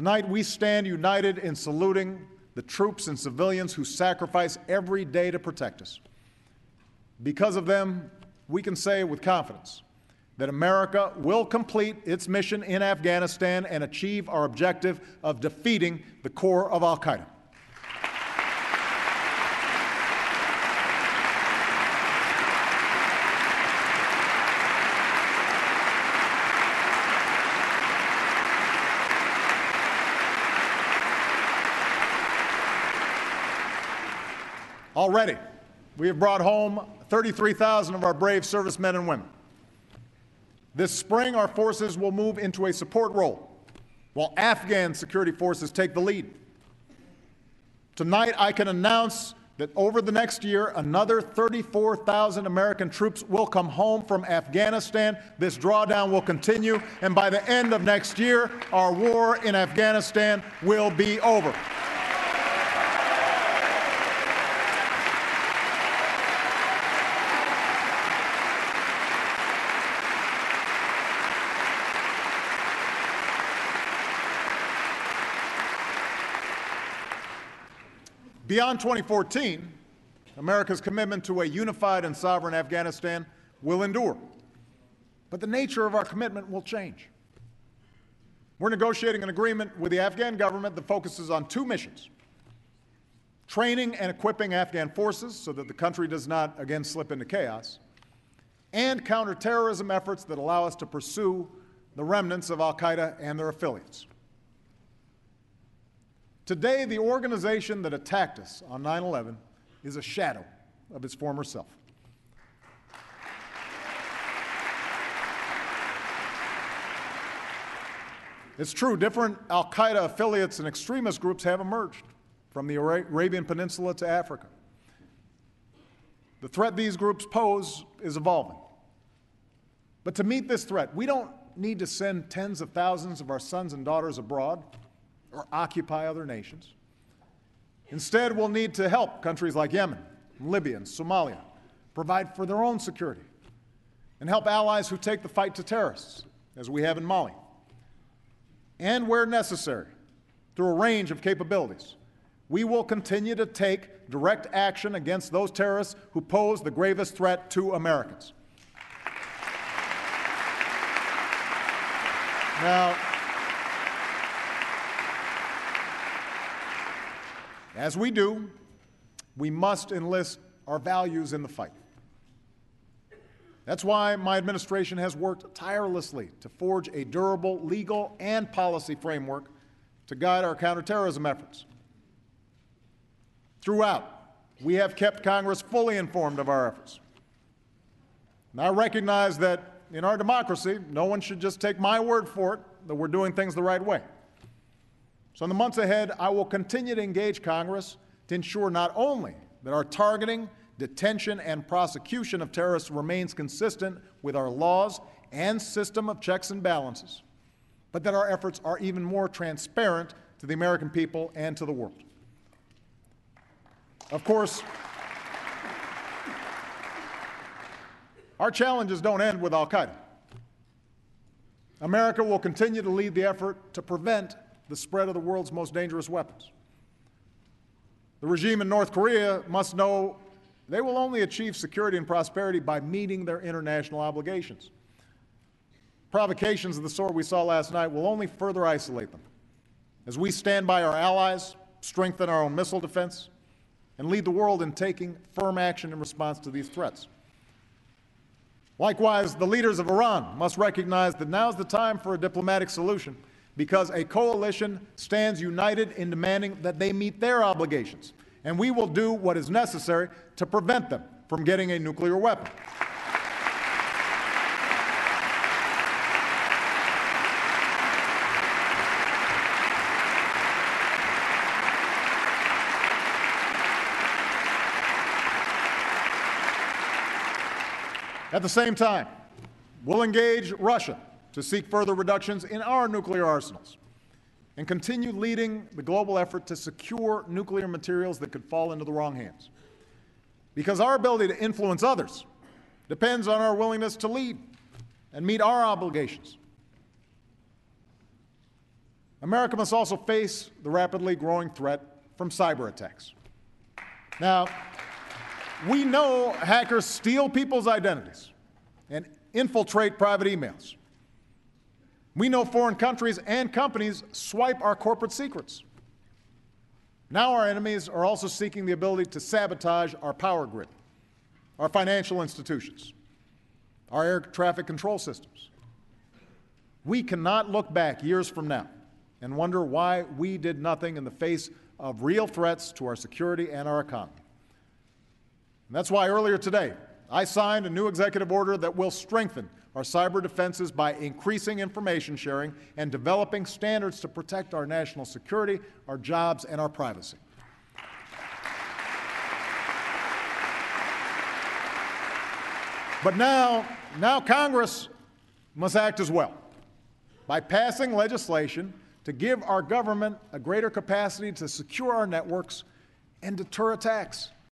Tonight, we stand united in saluting the troops and civilians who sacrifice every day to protect us. Because of them, we can say with confidence that America will complete its mission in Afghanistan and achieve our objective of defeating the core of Al-Qaeda. Already, we have brought home 33,000 of our brave servicemen and women. This spring, our forces will move into a support role, while Afghan security forces take the lead. Tonight, I can announce that over the next year, another 34,000 American troops will come home from Afghanistan. This drawdown will continue, and by the end of next year, our war in Afghanistan will be over. Beyond 2014, America's commitment to a unified and sovereign Afghanistan will endure. But the nature of our commitment will change. We're negotiating an agreement with the Afghan government that focuses on two missions: training and equipping Afghan forces so that the country does not again slip into chaos, and counterterrorism efforts that allow us to pursue the remnants of Al-Qaeda and their affiliates. Today, the organization that attacked us on 9/11 is a shadow of its former self. It's true, different Al-Qaeda affiliates and extremist groups have emerged from the Arabian Peninsula to Africa. The threat these groups pose is evolving. But to meet this threat, we don't need to send tens of thousands of our sons and daughters abroad or occupy other nations. Instead, we'll need to help countries like Yemen, Libya, and Somalia provide for their own security, and help allies who take the fight to terrorists, as we have in Mali. And where necessary, through a range of capabilities, we will continue to take direct action against those terrorists who pose the gravest threat to Americans. Now, as we do, we must enlist our values in the fight. That's why my administration has worked tirelessly to forge a durable legal and policy framework to guide our counterterrorism efforts. Throughout, we have kept Congress fully informed of our efforts. And I recognize that in our democracy, no one should just take my word for it that we're doing things the right way. So in the months ahead, I will continue to engage Congress to ensure not only that our targeting, detention, and prosecution of terrorists remains consistent with our laws and system of checks and balances, but that our efforts are even more transparent to the American people and to the world. Of course, our challenges don't end with Al-Qaeda. America will continue to lead the effort to prevent the spread of the world's most dangerous weapons. The regime in North Korea must know they will only achieve security and prosperity by meeting their international obligations. Provocations of the sort we saw last night will only further isolate them, as we stand by our allies, strengthen our own missile defense, and lead the world in taking firm action in response to these threats. Likewise, the leaders of Iran must recognize that now's the time for a diplomatic solution, because a coalition stands united in demanding that they meet their obligations, and we will do what is necessary to prevent them from getting a nuclear weapon. At the same time, we'll engage Russia to seek further reductions in our nuclear arsenals and continue leading the global effort to secure nuclear materials that could fall into the wrong hands. Because our ability to influence others depends on our willingness to lead and meet our obligations. America must also face the rapidly growing threat from cyber attacks. Now, we know hackers steal people's identities and infiltrate private emails. We know foreign countries and companies swipe our corporate secrets. Now our enemies are also seeking the ability to sabotage our power grid, our financial institutions, our air traffic control systems. We cannot look back years from now and wonder why we did nothing in the face of real threats to our security and our economy. And that's why earlier today, I signed a new executive order that will strengthen our cyber defenses by increasing information sharing and developing standards to protect our national security, our jobs, and our privacy. But now Congress must act as well by passing legislation to give our government a greater capacity to secure our networks and deter attacks.